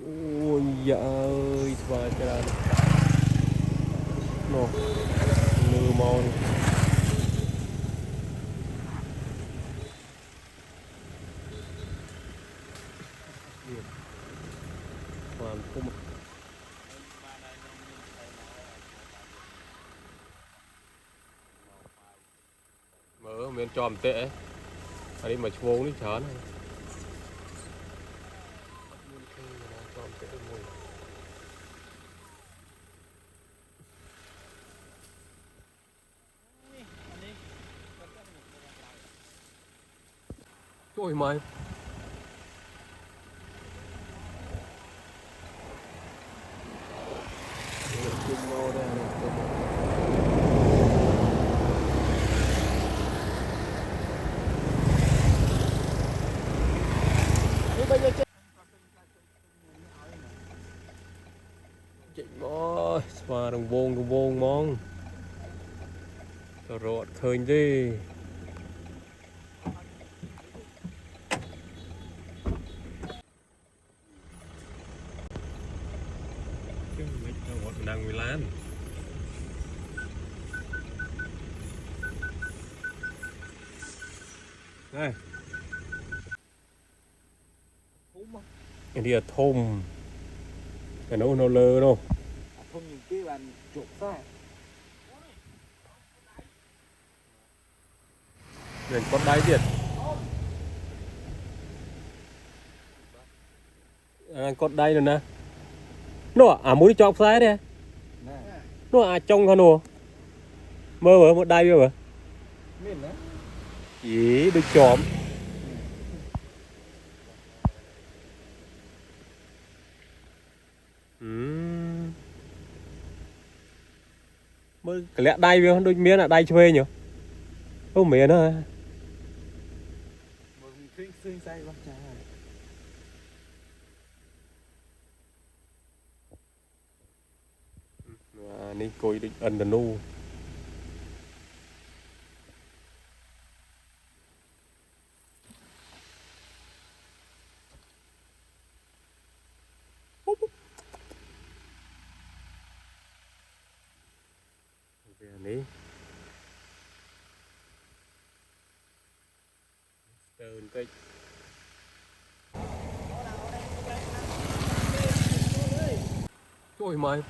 ôi dạ ơi và trời nó lừa mòn hoàn không mở miền tròm tệ ở đây mà vô đi chán ôi mày chị bó và đồng vôn mong rồi khơi đi đang người lán đây cái đi thôm cái nó lơ đâu Không những cái bàn trộm sai. nên con đáy điện con đáy rồi nè nó muốn đi chọc sai đi nó trong con nó mơ mở một đáy rồi Miền đó. gì được chóm mơ cái lẽ đáy với đôi miếng là đáy thuê nhỉ không miếng nữa Mừng khinh xinh say lắm trời. ní coi định ẩn đần nu về ní tờn cây ôi mày